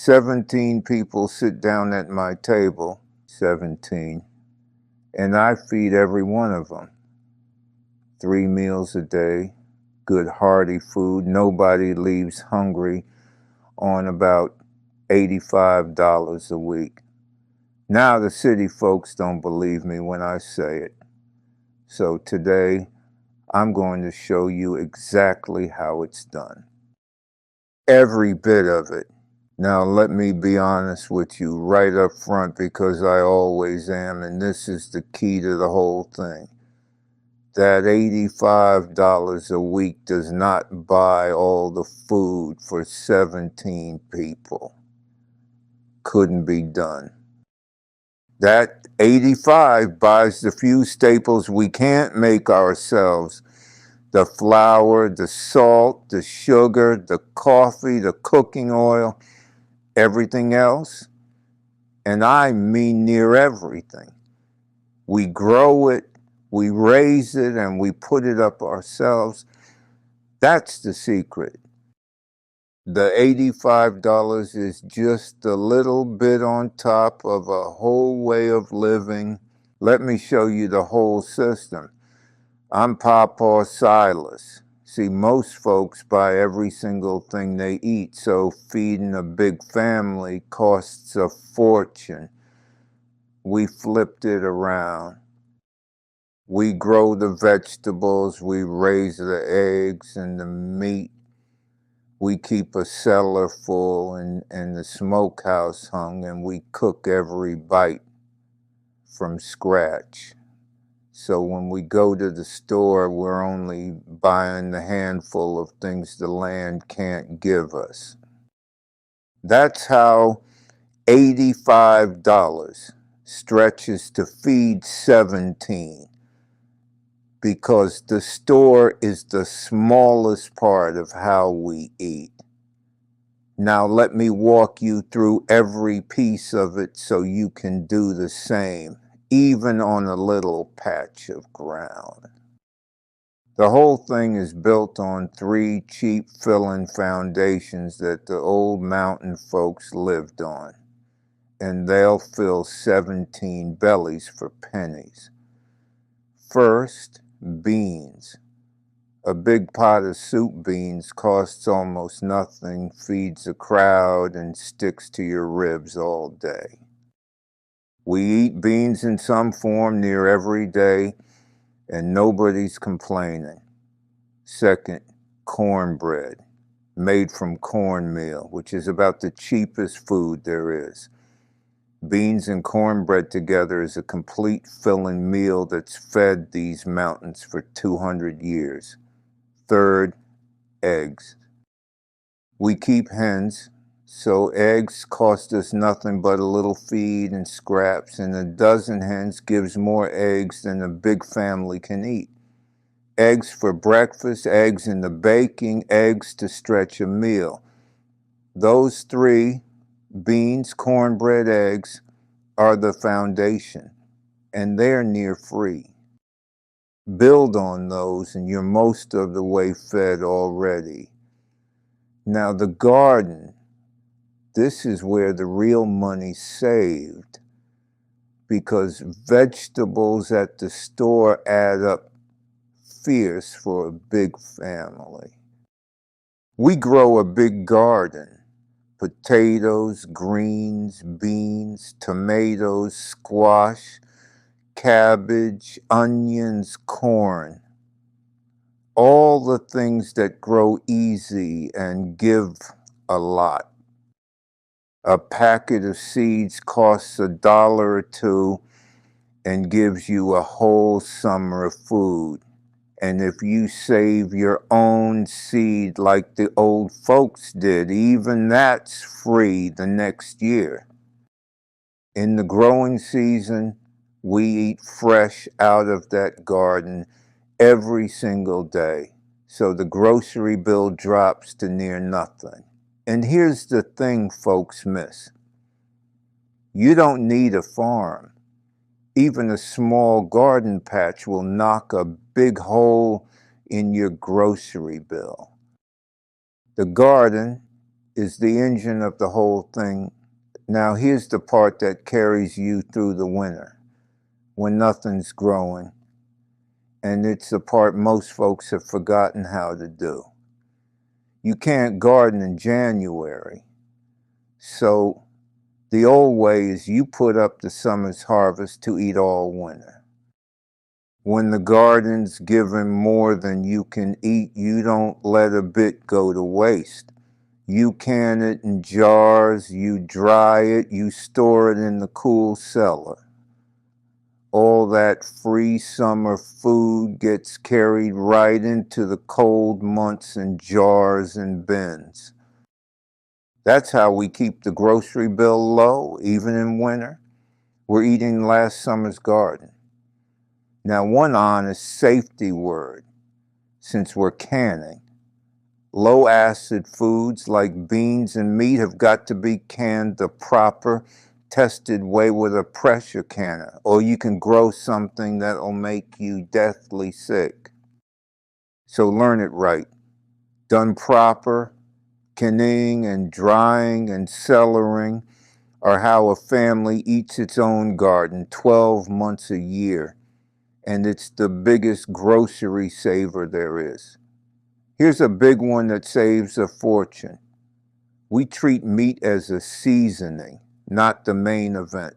17 people sit down at my table, 17, and I feed every one of them. 3 meals a day, good hearty food. Nobody leaves hungry on about $85 a week. Now the city folks don't believe me when I say it. So today I'm going to show you exactly how it's done. Every bit of it. Now let me be honest with you right up front, because I always am, and this is the key to the whole thing. That $85 a week does not buy all the food for 17 people. Couldn't be done. That 85 buys the few staples we can't make ourselves. The flour, the salt, the sugar, the coffee, the cooking oil, everything else. And I mean near everything. We grow it, we raise it, and we put it up ourselves. That's the secret. The $85 is just a little bit on top of a whole way of living. Let me show you the whole system. I'm Papa Silas. See, most folks buy every single thing they eat, so feeding a big family costs a fortune. We flipped it around. We grow the vegetables, we raise the eggs and the meat. We keep a cellar full and the smokehouse hung, and we cook every bite from scratch. So when we go to the store, we're only buying the handful of things the land can't give us. That's how $85 stretches to feed 17, because the store is the smallest part of how we eat. Now let me walk you through every piece of it so you can do the same, even on a little patch of ground. The whole thing is built on 3 cheap filling foundations that the old mountain folks lived on, and they'll fill 17 bellies for pennies. First, beans. A big pot of soup beans costs almost nothing, feeds a crowd, and sticks to your ribs all day. We eat beans in some form near every day, and nobody's complaining. Second, cornbread, made from cornmeal, which is about the cheapest food there is. Beans and cornbread together is a complete filling meal that's fed these mountains for 200 years. Third, eggs. We keep hens, so eggs cost us nothing but a little feed and scraps, and a dozen hens gives more eggs than a big family can eat. Eggs for breakfast, eggs in the baking, eggs to stretch a meal. Those 3, beans, cornbread, eggs, are the foundation, and they're near free. Build on those and you're most of the way fed already. Now the garden, this is where the real money's saved, because vegetables at the store add up fierce for a big family. We grow a big garden. Potatoes, greens, beans, tomatoes, squash, cabbage, onions, corn. All the things that grow easy and give a lot. A packet of seeds costs $1 or $2 and gives you a whole summer of food. And if you save your own seed like the old folks did, even that's free the next year. In the growing season, we eat fresh out of that garden every single day. So the grocery bill drops to near nothing. And here's the thing folks miss. You don't need a farm. Even a small garden patch will knock a big hole in your grocery bill. The garden is the engine of the whole thing. Now here's the part that carries you through the winter when nothing's growing, and it's the part most folks have forgotten how to do. You can't garden in January, so the old way is you put up the summer's harvest to eat all winter. When the garden's giving more than you can eat, you don't let a bit go to waste. You can it in jars, you dry it, you store it in the cool cellar. All that free summer food gets carried right into the cold months in jars and bins. That's how we keep the grocery bill low, even in winter. We're eating last summer's garden. Now, one honest safety word, since we're canning. Low acid foods like beans and meat have got to be canned the proper, tested way with a pressure canner, or you can grow something that'll make you deathly sick. So learn it right. Done proper, canning and drying and cellaring are how a family eats its own garden 12 months a year, and it's the biggest grocery saver there is. Here's a big one that saves a fortune. We treat meat as a seasoning, not the main event.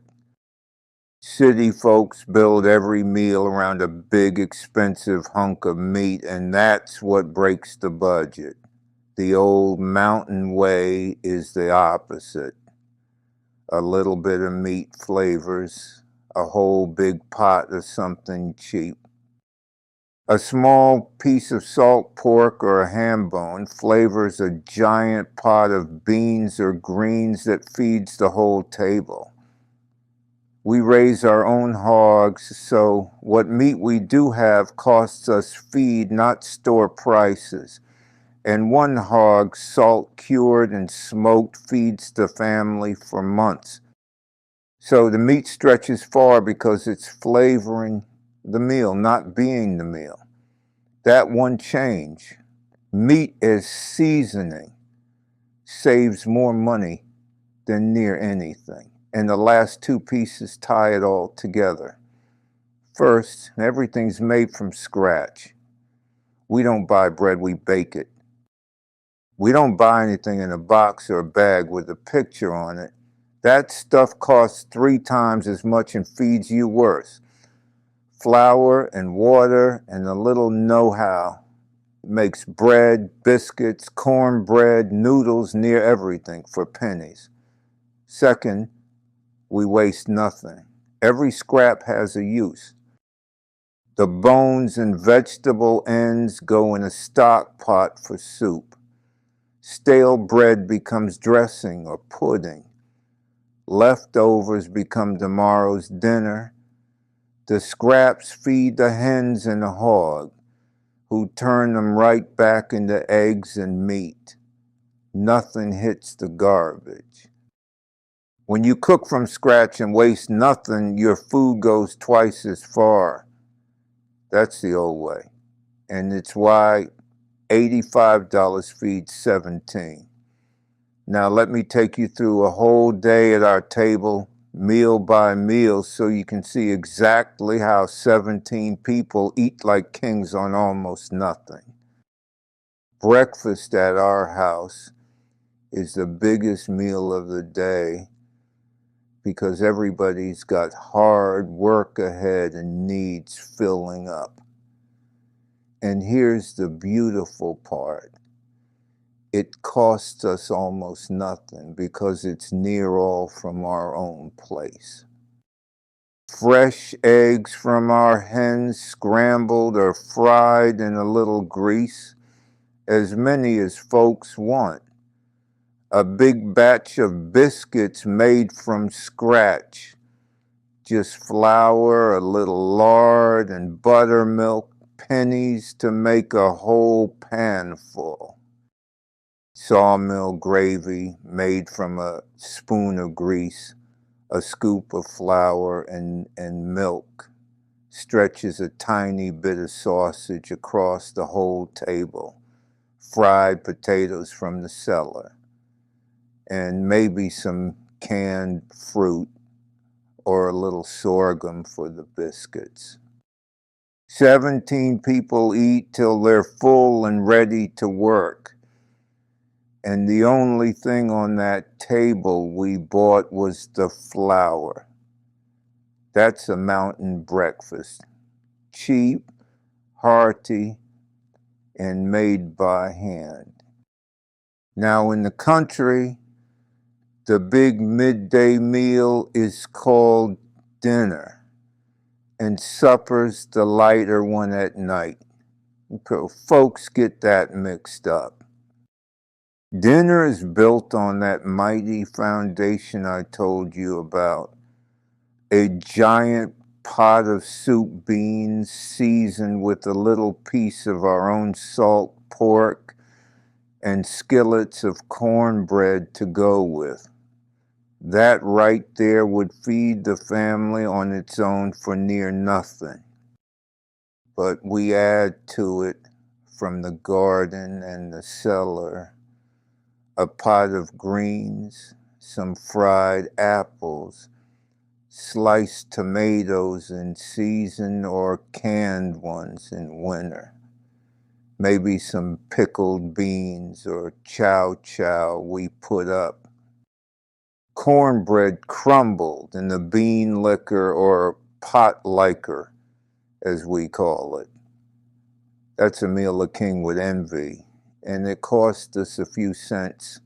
City folks build every meal around a big expensive hunk of meat, and that's what breaks the budget. The old mountain way is the opposite. A little bit of meat flavors, a whole big pot of something cheap. A small piece of salt pork or a ham bone flavors a giant pot of beans or greens that feeds the whole table. We raise our own hogs, so what meat we do have costs us feed, not store prices. And one hog, salt cured and smoked, feeds the family for months. So the meat stretches far because it's flavoring the meal, not being the meal. That one change, meat as seasoning, saves more money than near anything. And the last two pieces tie it all together. First, everything's made from scratch. We don't buy bread, we bake it. We don't buy anything in a box or a bag with a picture on it. That stuff costs 3 times as much and feeds you worse. Flour and water and a little know-how makes bread, biscuits, cornbread, noodles, near everything for pennies. Second, we waste nothing. Every scrap has a use. The bones and vegetable ends go in a stock pot for soup. Stale bread becomes dressing or pudding. Leftovers become tomorrow's dinner. The scraps feed the hens and the hog, who turn them right back into eggs and meat. Nothing hits the garbage. When you cook from scratch and waste nothing, your food goes twice as far. That's the old way. And it's why $85 feeds 17. Now let me take you through a whole day at our table, meal by meal, so you can see exactly how 17 people eat like kings on almost nothing. Breakfast at our house is the biggest meal of the day because everybody's got hard work ahead and needs filling up. And here's the beautiful part. It costs us almost nothing because it's near all from our own place. Fresh eggs from our hens, scrambled or fried in a little grease, as many as folks want. A big batch of biscuits made from scratch. Just flour, a little lard, and buttermilk, pennies to make a whole pan full. Sawmill gravy made from a spoon of grease, a scoop of flour and milk stretches a tiny bit of sausage across the whole table. Fried potatoes from the cellar. and maybe some canned fruit or a little sorghum for the biscuits. 17 people eat till they're full and ready to work. And the only thing on that table we bought was the flour. That's a mountain breakfast. Cheap, hearty, and made by hand. Now in the country, the big midday meal is called dinner, and supper's the lighter one at night. Folks get that mixed up. Dinner is built on that mighty foundation I told you about. A giant pot of soup beans seasoned with a little piece of our own salt pork and skillets of cornbread to go with. That right there would feed the family on its own for near nothing. But we add to it from the garden and the cellar a pot of greens, some fried apples, sliced tomatoes in season or canned ones in winter. Maybe some pickled beans or chow chow we put up. Cornbread crumbled in the bean liquor or pot liquor, as we call it. That's a meal the king would envy, and it cost us a few cents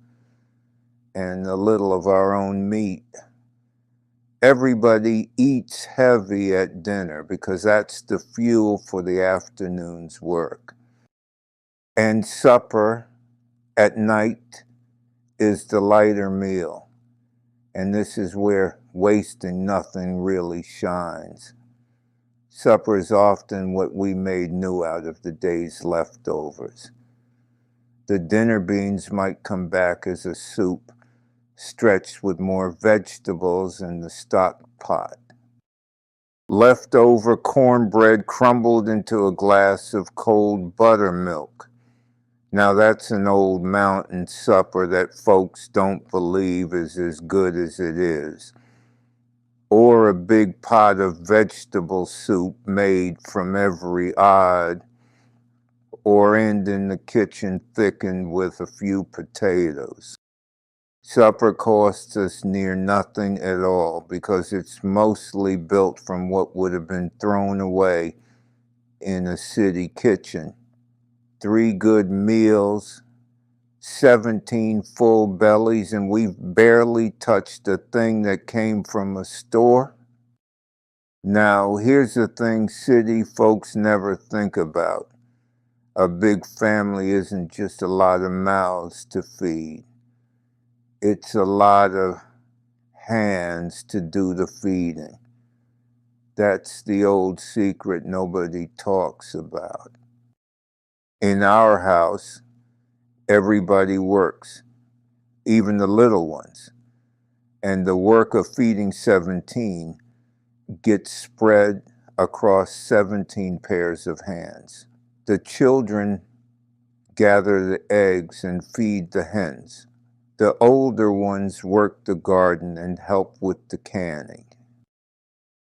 and a little of our own meat. Everybody eats heavy at dinner because that's the fuel for the afternoon's work. And supper at night is the lighter meal. And this is where wasting nothing really shines. Supper is often what we made new out of the day's leftovers. The dinner beans might come back as a soup, stretched with more vegetables in the stock pot. Leftover cornbread crumbled into a glass of cold buttermilk. Now that's an old mountain supper that folks don't believe is as good as it is. Or a big pot of vegetable soup made from every odd, or end in the kitchen thickened with a few potatoes. Supper costs us near nothing at all because it's mostly built from what would have been thrown away in a city kitchen. 3 good meals, 17 full bellies, and we've barely touched a thing that came from a store. Now, here's the thing city folks never think about. A big family isn't just a lot of mouths to feed. It's a lot of hands to do the feeding. That's the old secret nobody talks about. In our house, everybody works, even the little ones. And the work of feeding 17 gets spread across 17 pairs of hands. The children gather the eggs and feed the hens. The older ones work the garden and help with the canning.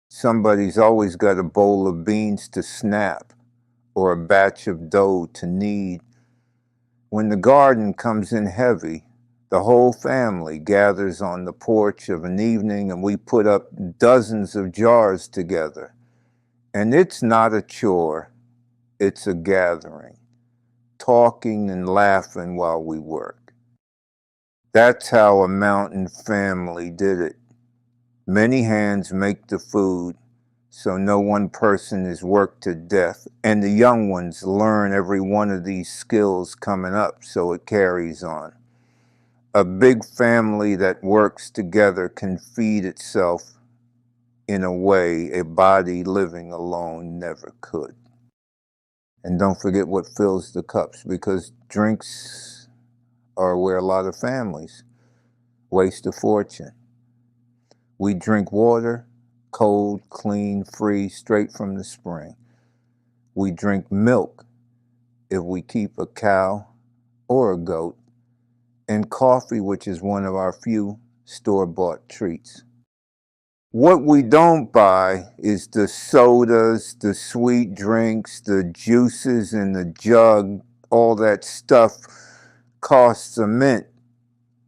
Somebody's always got a bowl of beans to snap or a batch of dough to knead. When the garden comes in heavy, the whole family gathers on the porch of an evening and we put up dozens of jars together. And it's not a chore, it's a gathering, talking and laughing while we work. That's how a mountain family did it. Many hands make the food, so no one person is worked to death, and the young ones learn every one of these skills coming up, so it carries on. A big family that works together can feed itself in a way a body living alone never could. And don't forget what fills the cups, because drinks are where a lot of families waste a fortune. We drink water, cold, clean, free, straight from the spring. We drink milk if we keep a cow or a goat, and coffee, which is one of our few store-bought treats. What we don't buy is the sodas, the sweet drinks, the juices in the jug. All that stuff costs a mint,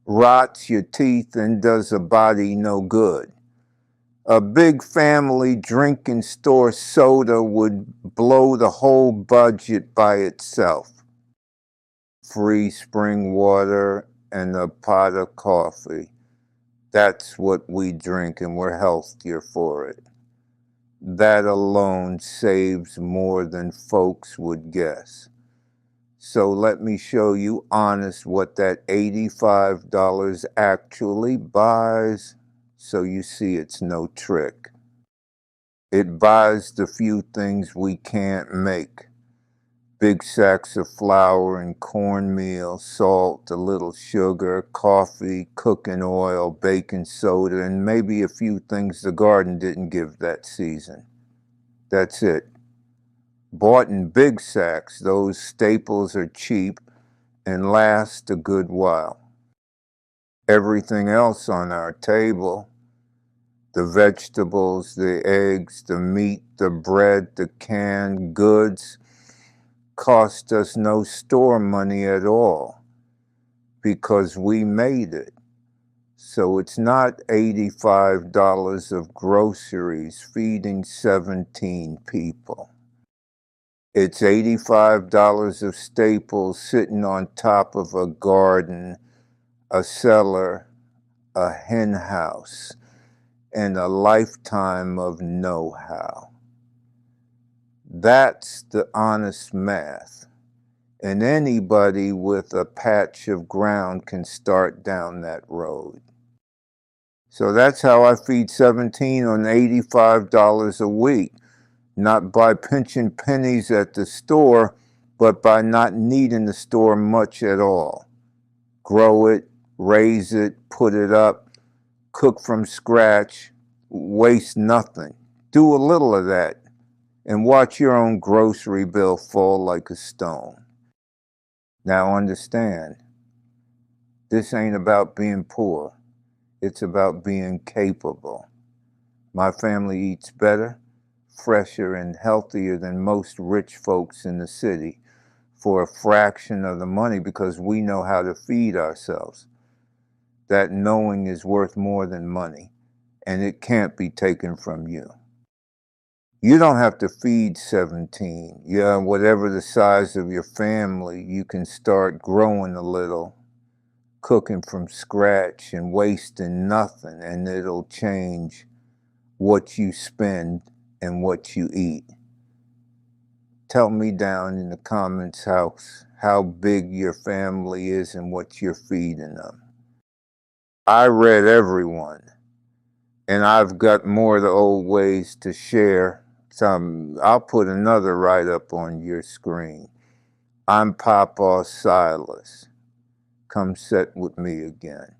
rots your teeth, and does a body no good. A big family drinking store soda would blow the whole budget by itself. Free spring water and a pot of coffee. That's what we drink, and we're healthier for it. That alone saves more than folks would guess. So let me show you honest what that $85 actually buys, so you see it's no trick. It buys the few things we can't make. Big sacks of flour and cornmeal, salt, a little sugar, coffee, cooking oil, baking soda, and maybe a few things the garden didn't give that season. That's it. Bought in big sacks, those staples are cheap and last a good while. Everything else on our table, the vegetables, the eggs, the meat, the bread, the canned goods, cost us no store money at all because we made it. So it's not $85 of groceries feeding 17 people. It's $85 of staples sitting on top of a garden, a cellar, a hen house, and a lifetime of know-how. That's the honest math. And anybody with a patch of ground can start down that road. So that's how I feed 17 on $85 a week. Not by pinching pennies at the store, but by not needing the store much at all. Grow it, raise it, put it up, cook from scratch, waste nothing. Do a little of that and watch your own grocery bill fall like a stone. Now understand, this ain't about being poor. It's about being capable. My family eats better, fresher, and healthier than most rich folks in the city for a fraction of the money because we know how to feed ourselves. That knowing is worth more than money, and it can't be taken from you. You don't have to feed 17. Yeah, whatever the size of your family, you can start growing a little, cooking from scratch and wasting nothing, and it'll change what you spend and what you eat. Tell me down in the comments how big your family is and what you're feeding them. I read everyone, and I've got more of the old ways to share. I'll put another write-up on your screen. I'm Papa Silas. Come sit with me again.